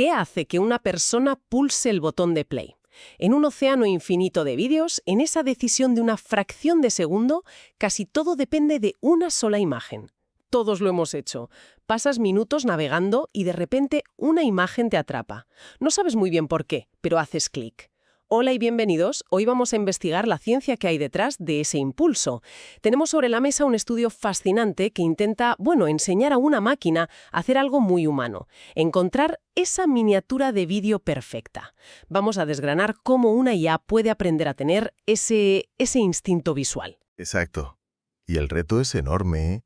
¿Qué hace que una persona pulse el botón de play? En un océano infinito de vídeos, en esa decisión de una fracción de segundo, casi todo depende de una sola imagen. Todos lo hemos hecho. Pasas minutos navegando y de repente una imagen te atrapa. No sabes muy bien por qué, pero haces clic. Hola y bienvenidos. Hoy vamos a investigar la ciencia que hay detrás de ese impulso. Tenemos sobre la mesa un estudio fascinante que intenta, enseñar a una máquina a hacer algo muy humano, encontrar esa miniatura de vídeo perfecta. Vamos a desgranar cómo una IA puede aprender a tener ese instinto visual. Exacto. Y el reto es enorme, ¿eh?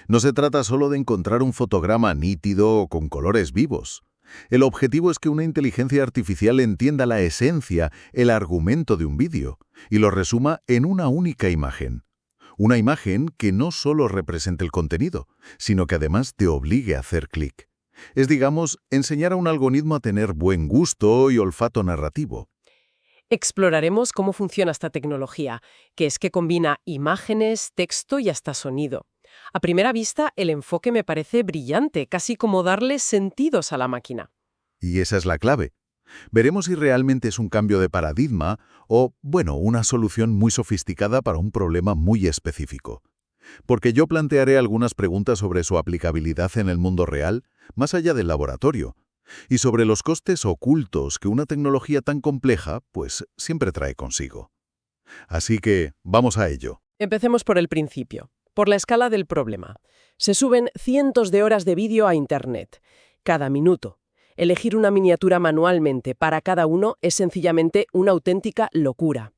No se trata solo de encontrar un fotograma nítido o con colores vivos. El objetivo es que una inteligencia artificial entienda la esencia, el argumento de un vídeo, y lo resuma en una única imagen. Una imagen que no solo represente el contenido, sino que además te obligue a hacer clic. Es, digamos, enseñar a un algoritmo a tener buen gusto y olfato narrativo. Exploraremos cómo funciona esta tecnología, que es que combina imágenes, texto y hasta sonido. A primera vista, el enfoque me parece brillante, casi como darle sentidos a la máquina. Y esa es la clave. Veremos si realmente es un cambio de paradigma o, una solución muy sofisticada para un problema muy específico. Porque yo plantearé algunas preguntas sobre su aplicabilidad en el mundo real, más allá del laboratorio, y sobre los costes ocultos que una tecnología tan compleja, siempre trae consigo. Así que, vamos a ello. Empecemos por el principio, por la escala del problema. Se suben cientos de horas de vídeo a Internet, cada minuto. Elegir una miniatura manualmente para cada uno es sencillamente una auténtica locura.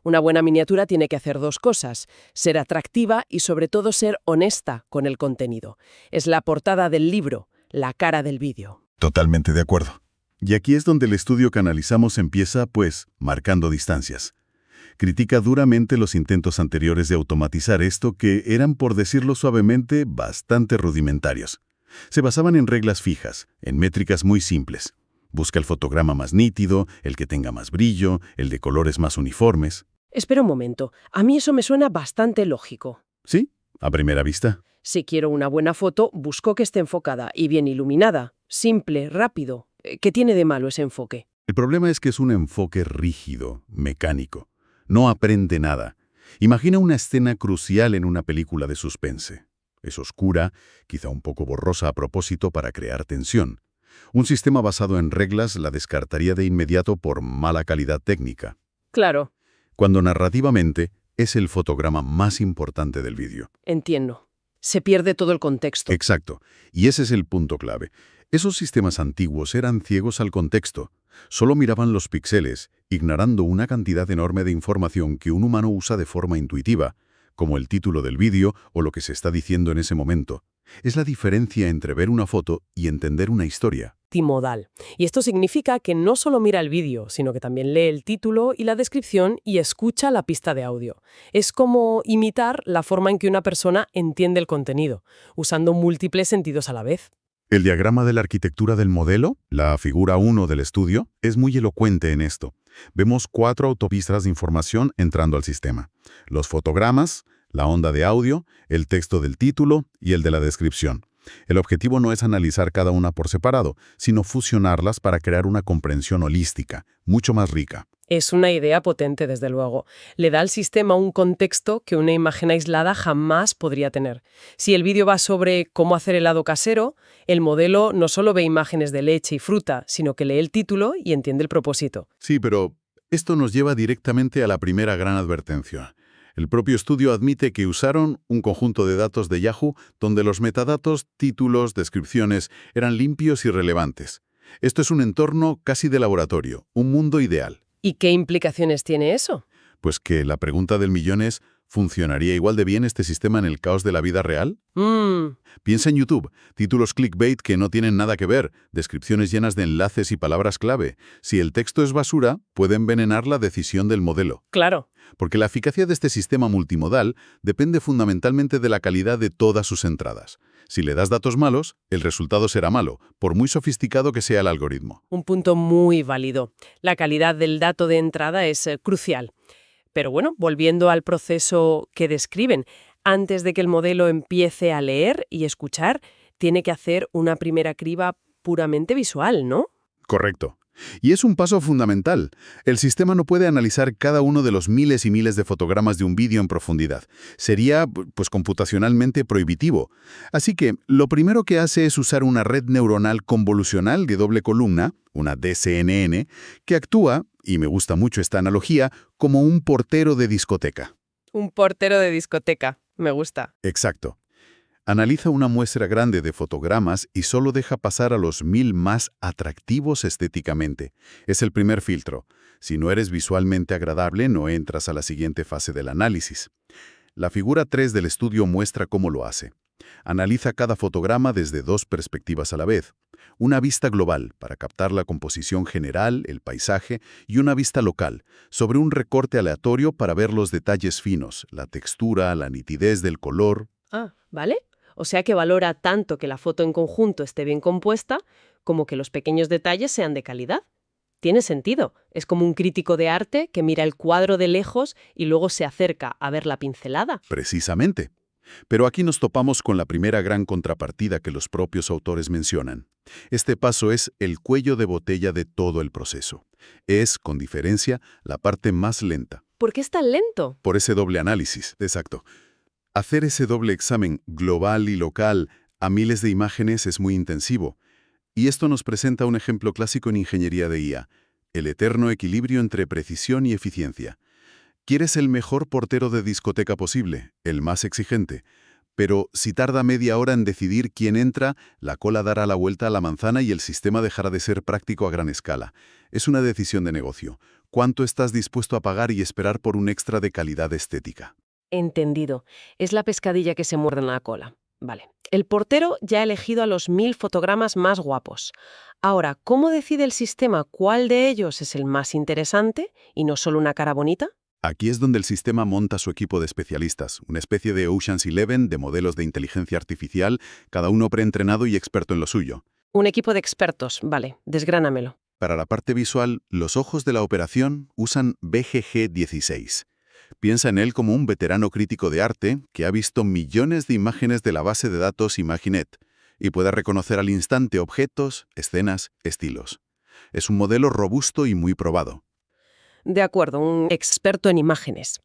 Una buena miniatura tiene que hacer dos cosas: ser atractiva y sobre todo ser honesta con el contenido. Es la portada del libro, la cara del vídeo. Totalmente de acuerdo. Y aquí es donde el estudio que analizamos empieza, marcando distancias. Critica duramente los intentos anteriores de automatizar esto que eran, por decirlo suavemente, bastante rudimentarios. Se basaban en reglas fijas, en métricas muy simples. Busca el fotograma más nítido, el que tenga más brillo, el de colores más uniformes. Espera un momento, a mí eso me suena bastante lógico. ¿Sí? A primera vista. Si quiero una buena foto, busco que esté enfocada y bien iluminada, simple, rápido. ¿Qué tiene de malo ese enfoque? El problema es que es un enfoque rígido, mecánico. No aprende nada. Imagina una escena crucial en una película de suspense. Es oscura, quizá un poco borrosa a propósito para crear tensión. Un sistema basado en reglas la descartaría de inmediato por mala calidad técnica. Claro. Cuando narrativamente es el fotograma más importante del vídeo. Entiendo. Se pierde todo el contexto. Exacto. Y ese es el punto clave. Esos sistemas antiguos eran ciegos al contexto. Solo miraban los píxeles, ignorando una cantidad enorme de información que un humano usa de forma intuitiva, como el título del vídeo o lo que se está diciendo en ese momento. Es la diferencia entre ver una foto y entender una historia. Multimodal. Y esto significa que no solo mira el vídeo, sino que también lee el título y la descripción y escucha la pista de audio. Es como imitar la forma en que una persona entiende el contenido, usando múltiples sentidos a la vez. El diagrama de la arquitectura del modelo, la figura 1 del estudio, es muy elocuente en esto. Vemos 4 autopistas de información entrando al sistema. Los fotogramas, la onda de audio, el texto del título y el de la descripción. El objetivo no es analizar cada una por separado, sino fusionarlas para crear una comprensión holística, mucho más rica. Es una idea potente, desde luego. Le da al sistema un contexto que una imagen aislada jamás podría tener. Si el vídeo va sobre cómo hacer helado casero, el modelo no solo ve imágenes de leche y fruta, sino que lee el título y entiende el propósito. Sí, pero esto nos lleva directamente a la primera gran advertencia. El propio estudio admite que usaron un conjunto de datos de Yahoo donde los metadatos, títulos, descripciones eran limpios y relevantes. Esto es un entorno casi de laboratorio, un mundo ideal. ¿Y qué implicaciones tiene eso? Pues que la pregunta del millón es, ¿funcionaría igual de bien este sistema en el caos de la vida real? Piensa en YouTube, títulos clickbait que no tienen nada que ver, descripciones llenas de enlaces y palabras clave. Si el texto es basura, puede envenenar la decisión del modelo. Claro. Porque la eficacia de este sistema multimodal depende fundamentalmente de la calidad de todas sus entradas. Si le das datos malos, el resultado será malo, por muy sofisticado que sea el algoritmo. Un punto muy válido. La calidad del dato de entrada es crucial. Pero volviendo al proceso que describen, antes de que el modelo empiece a leer y escuchar, tiene que hacer una primera criba puramente visual, ¿no? Correcto. Y es un paso fundamental. El sistema no puede analizar cada uno de los miles y miles de fotogramas de un vídeo en profundidad. Sería, pues, computacionalmente prohibitivo. Así que lo primero que hace es usar una red neuronal convolucional de doble columna, una DCNN, que actúa, y me gusta mucho esta analogía, como un portero de discoteca. Un portero de discoteca. Me gusta. Exacto. Analiza una muestra grande de fotogramas y solo deja pasar a los 1000 más atractivos estéticamente. Es el primer filtro. Si no eres visualmente agradable, no entras a la siguiente fase del análisis. La figura 3 del estudio muestra cómo lo hace. Analiza cada fotograma desde dos perspectivas a la vez. Una vista global, para captar la composición general, el paisaje, y una vista local, sobre un recorte aleatorio para ver los detalles finos, la textura, la nitidez del color. Ah, ¿vale? O sea que valora tanto que la foto en conjunto esté bien compuesta como que los pequeños detalles sean de calidad. Tiene sentido. Es como un crítico de arte que mira el cuadro de lejos y luego se acerca a ver la pincelada. Precisamente. Pero aquí nos topamos con la primera gran contrapartida que los propios autores mencionan. Este paso es el cuello de botella de todo el proceso. Es, con diferencia, la parte más lenta. ¿Por qué es tan lento? Por ese doble análisis, exacto. Hacer ese doble examen global y local a miles de imágenes es muy intensivo. Y esto nos presenta un ejemplo clásico en ingeniería de IA, el eterno equilibrio entre precisión y eficiencia. Quieres el mejor portero de discoteca posible, el más exigente. Pero si tarda media hora en decidir quién entra, la cola dará la vuelta a la manzana y el sistema dejará de ser práctico a gran escala. Es una decisión de negocio. ¿Cuánto estás dispuesto a pagar y esperar por un extra de calidad estética? Entendido. Es la pescadilla que se muerde en la cola. Vale. El portero ya ha elegido a los 1000 fotogramas más guapos. Ahora, ¿cómo decide el sistema cuál de ellos es el más interesante y no solo una cara bonita? Aquí es donde el sistema monta su equipo de especialistas, una especie de Ocean's 11 de modelos de inteligencia artificial, cada uno preentrenado y experto en lo suyo. Un equipo de expertos. Vale, desgránamelo. Para la parte visual, los ojos de la operación usan BGG16. Piensa en él como un veterano crítico de arte que ha visto millones de imágenes de la base de datos Imaginet y puede reconocer al instante objetos, escenas, estilos. Es un modelo robusto y muy probado. De acuerdo, un experto en imágenes.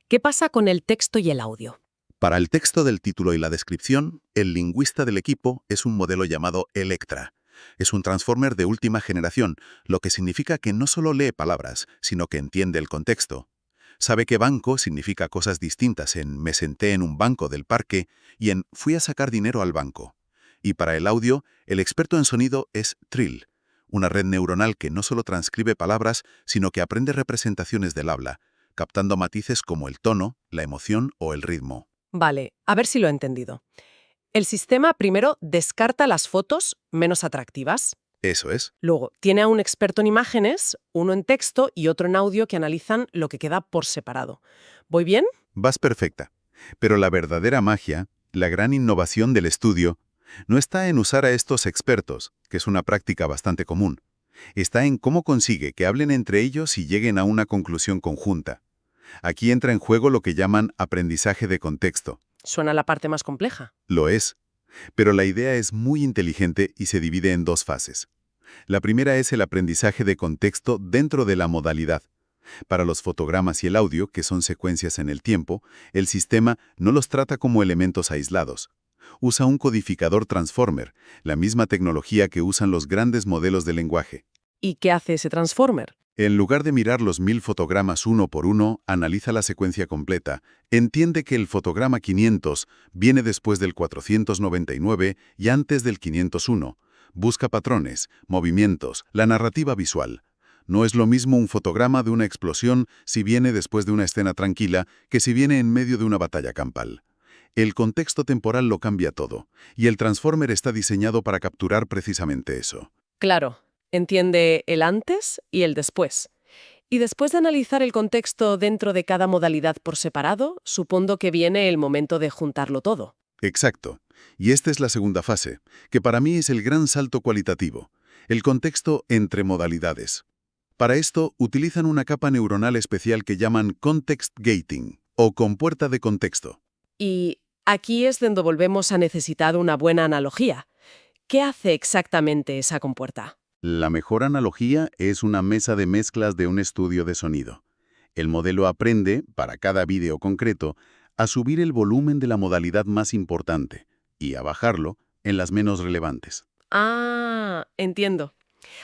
¿Qué pasa con el texto y el audio? Para el texto del título y la descripción, el lingüista del equipo es un modelo llamado Electra. Es un transformer de última generación, lo que significa que no solo lee palabras, sino que entiende el contexto. Sabe que banco significa cosas distintas en me senté en un banco del parque y en fui a sacar dinero al banco. Y para el audio, el experto en sonido es Trill, una red neuronal que no solo transcribe palabras, sino que aprende representaciones del habla, captando matices como el tono, la emoción o el ritmo. Vale, a ver si lo he entendido. El sistema primero descarta las fotos menos atractivas. Eso es. Luego, tiene a un experto en imágenes, uno en texto y otro en audio que analizan lo que queda por separado. ¿Voy bien? Vas perfecta. Pero la verdadera magia, la gran innovación del estudio, no está en usar a estos expertos, que es una práctica bastante común. Está en cómo consigue que hablen entre ellos y lleguen a una conclusión conjunta. Aquí entra en juego lo que llaman aprendizaje de contexto. Suena la parte más compleja. Lo es. Pero la idea es muy inteligente y se divide en dos fases. La primera es el aprendizaje de contexto dentro de la modalidad. Para los fotogramas y el audio, que son secuencias en el tiempo, el sistema no los trata como elementos aislados. Usa un codificador transformer, la misma tecnología que usan los grandes modelos de lenguaje. ¿Y qué hace ese transformer? En lugar de mirar los 1000 fotogramas uno por uno, analiza la secuencia completa. Entiende que el fotograma 500 viene después del 499 y antes del 501. Busca patrones, movimientos, la narrativa visual. No es lo mismo un fotograma de una explosión si viene después de una escena tranquila que si viene en medio de una batalla campal. El contexto temporal lo cambia todo, y el transformer está diseñado para capturar precisamente eso. Claro, entiende el antes y el después. Y después de analizar el contexto dentro de cada modalidad por separado, supongo que viene el momento de juntarlo todo. Exacto. Y esta es la segunda fase, que para mí es el gran salto cualitativo, el contexto entre modalidades. Para esto, utilizan una capa neuronal especial que llaman Context Gating, o compuerta de contexto. Y aquí es donde volvemos a necesitar una buena analogía. ¿Qué hace exactamente esa compuerta? La mejor analogía es una mesa de mezclas de un estudio de sonido. El modelo aprende, para cada vídeo concreto, a subir el volumen de la modalidad más importante y a bajarlo en las menos relevantes. Ah, entiendo.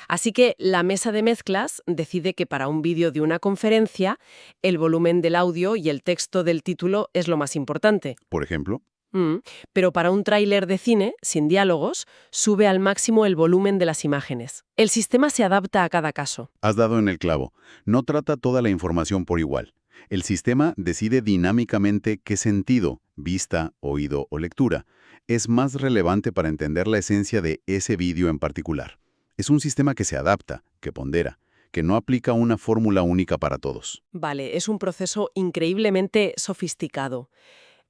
Así que la mesa de mezclas decide que para un vídeo de una conferencia, el volumen del audio y el texto del título es lo más importante. Por ejemplo, Mm, Pero para un tráiler de cine, sin diálogos, sube al máximo el volumen de las imágenes. El sistema se adapta a cada caso. has dado en el clavo. No trata toda la información por igual. El sistema decide dinámicamente qué sentido, vista, oído o lectura, es más relevante para entender la esencia de ese vídeo en particular. Es un sistema que se adapta, que pondera, que no aplica una fórmula única para todos. Vale, es un proceso increíblemente sofisticado.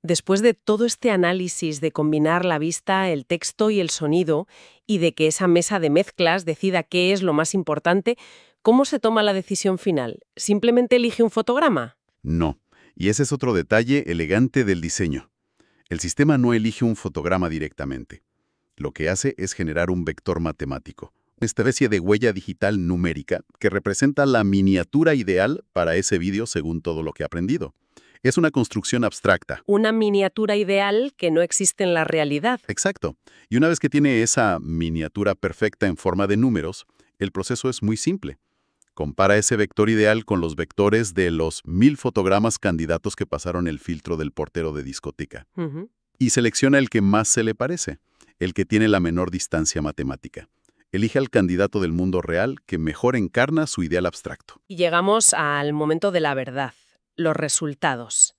Después de todo este análisis de combinar la vista, el texto y el sonido, y de que esa mesa de mezclas decida qué es lo más importante, ¿cómo se toma la decisión final? ¿Simplemente elige un fotograma? No, y ese es otro detalle elegante del diseño. El sistema no elige un fotograma directamente. Lo que hace es generar un vector matemático, una especie de huella digital numérica que representa la miniatura ideal para ese vídeo según todo lo que ha aprendido. Es una construcción abstracta. Una miniatura ideal que no existe en la realidad. Exacto. Y una vez que tiene esa miniatura perfecta en forma de números, el proceso es muy simple. Compara ese vector ideal con los vectores de los 1000 fotogramas candidatos que pasaron el filtro del portero de discoteca. Ujú. Y selecciona el que más se le parece, el que tiene la menor distancia matemática. Elige al candidato del mundo real que mejor encarna su ideal abstracto. Y llegamos al momento de la verdad, los resultados.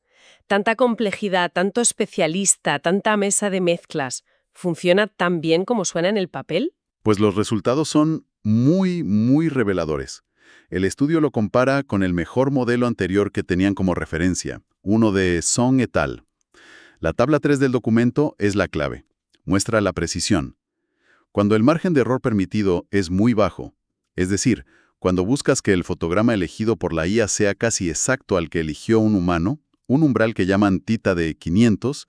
Tanta complejidad, tanto especialista, tanta mesa de mezclas, ¿funciona tan bien como suena en el papel? Pues los resultados son muy reveladores. El estudio lo compara con el mejor modelo anterior que tenían como referencia, uno de Song et al. La tabla 3 del documento es la clave. Muestra la precisión. Cuando el margen de error permitido es muy bajo, es decir, cuando buscas que el fotograma elegido por la IA sea casi exacto al que eligió un humano, un umbral que llaman tita de 500,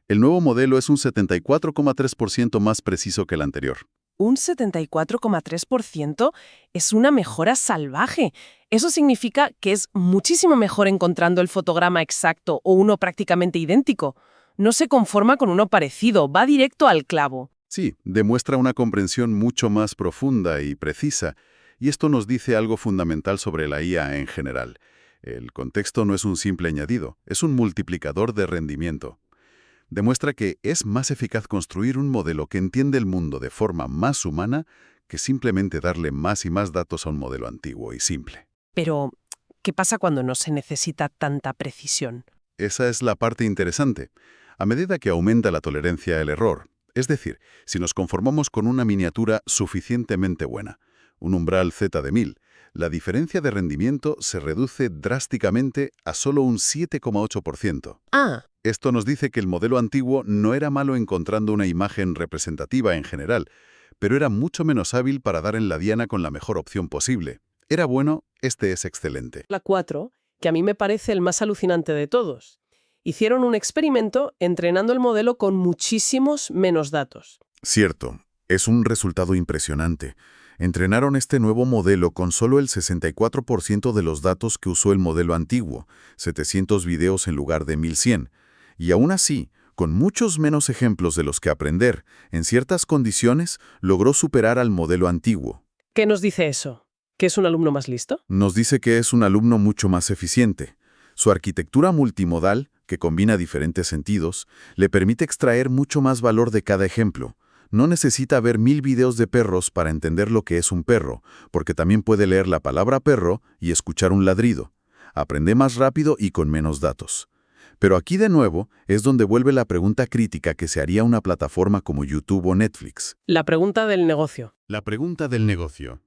el nuevo modelo es un 74,3% más preciso que el anterior. Un 74,3% es una mejora salvaje. Eso significa que es muchísimo mejor encontrando el fotograma exacto o uno prácticamente idéntico. No se conforma con uno parecido, va directo al clavo. Sí, demuestra una comprensión mucho más profunda y precisa, y esto nos dice algo fundamental sobre la IA en general. El contexto no es un simple añadido, es un multiplicador de rendimiento. Demuestra que es más eficaz construir un modelo que entiende el mundo de forma más humana que simplemente darle más y más datos a un modelo antiguo y simple. Pero, ¿qué pasa cuando no se necesita tanta precisión? Esa es la parte interesante. A medida que aumenta la tolerancia al error, es decir, si nos conformamos con una miniatura suficientemente buena, un umbral Z de 1000, la diferencia de rendimiento se reduce drásticamente a solo un 7,8%. Ah, Esto nos dice que el modelo antiguo no era malo encontrando una imagen representativa en general, pero era mucho menos hábil para dar en la diana con la mejor opción posible. Era bueno, este es excelente. la 4, que a mí me parece el más alucinante de todos. Hicieron un experimento entrenando el modelo con muchísimos menos datos. Cierto, es un resultado impresionante. Entrenaron este nuevo modelo con solo el 64% de los datos que usó el modelo antiguo, 700 videos en lugar de 1100. Y aún así, con muchos menos ejemplos de los que aprender, en ciertas condiciones, logró superar al modelo antiguo. ¿Qué nos dice eso? ¿Que es un alumno más listo? Nos dice que es un alumno mucho más eficiente. Su arquitectura multimodal, que combina diferentes sentidos, le permite extraer mucho más valor de cada ejemplo. No necesita ver 1000 videos de perros para entender lo que es un perro, porque también puede leer la palabra perro y escuchar un ladrido. Aprende más rápido y con menos datos. Pero aquí de nuevo es donde vuelve la pregunta crítica que se haría una plataforma como YouTube o Netflix. La pregunta del negocio. La pregunta del negocio.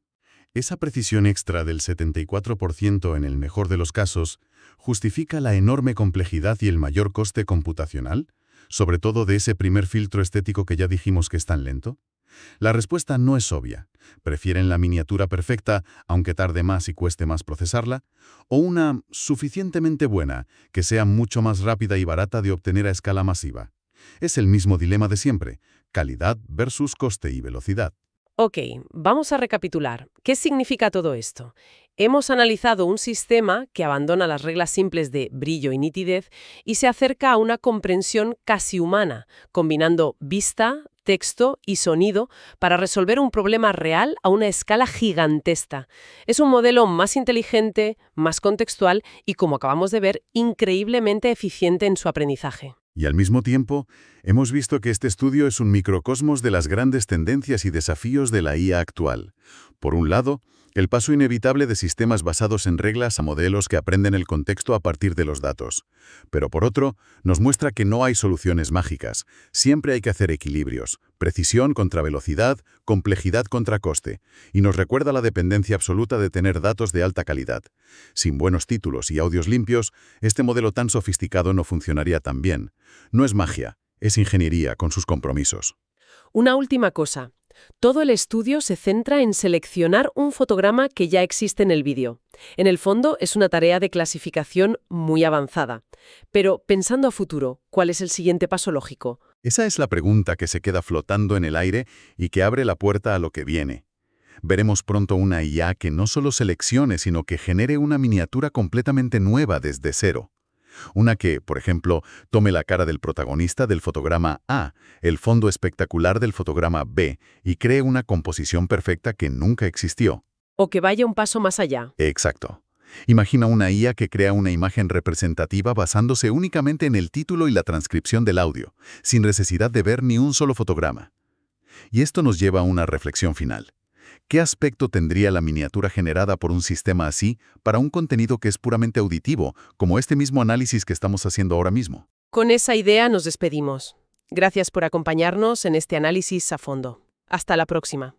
Esa precisión extra del 74% en el mejor de los casos, ¿justifica la enorme complejidad y el mayor coste computacional? Sobre todo de ese primer filtro estético que ya dijimos que es tan lento. La respuesta no es obvia. ¿Prefieren la miniatura perfecta, aunque tarde más y cueste más procesarla? ¿O una suficientemente buena, que sea mucho más rápida y barata de obtener a escala masiva? Es el mismo dilema de siempre, calidad versus coste y velocidad. Ok, vamos a recapitular. ¿Qué significa todo esto? Hemos analizado un sistema que abandona las reglas simples de brillo y nitidez y se acerca a una comprensión casi humana, combinando vista, texto y sonido para resolver un problema real a una escala gigantesca. Es un modelo más inteligente, más contextual y, como acabamos de ver, increíblemente eficiente en su aprendizaje. Y al mismo tiempo, hemos visto que este estudio es un microcosmos de las grandes tendencias y desafíos de la IA actual. Por un lado, el paso inevitable de sistemas basados en reglas a modelos que aprenden el contexto a partir de los datos. Pero por otro, nos muestra que no hay soluciones mágicas. Siempre hay que hacer equilibrios, precisión contra velocidad, complejidad contra coste. Y nos recuerda la dependencia absoluta de tener datos de alta calidad. Sin buenos títulos y audios limpios, este modelo tan sofisticado no funcionaría tan bien. No es magia, es ingeniería con sus compromisos. Una última cosa. Todo el estudio se centra en seleccionar un fotograma que ya existe en el vídeo. En el fondo, es una tarea de clasificación muy avanzada. Pero pensando a futuro, ¿cuál es el siguiente paso lógico? Esa es la pregunta que se queda flotando en el aire y que abre la puerta a lo que viene. Veremos pronto una IA que no solo seleccione, sino que genere una miniatura completamente nueva desde cero. Una que, por ejemplo, tome la cara del protagonista del fotograma A, el fondo espectacular del fotograma B, y cree una composición perfecta que nunca existió. O que vaya un paso más allá. Exacto. Imagina una IA que crea una imagen representativa basándose únicamente en el título y la transcripción del audio, sin necesidad de ver ni un solo fotograma. Y esto nos lleva a una reflexión final. ¿Qué aspecto tendría la miniatura generada por un sistema así para un contenido que es puramente auditivo, como este mismo análisis que estamos haciendo ahora mismo? Con esa idea nos despedimos. Gracias por acompañarnos en este análisis a fondo. Hasta la próxima.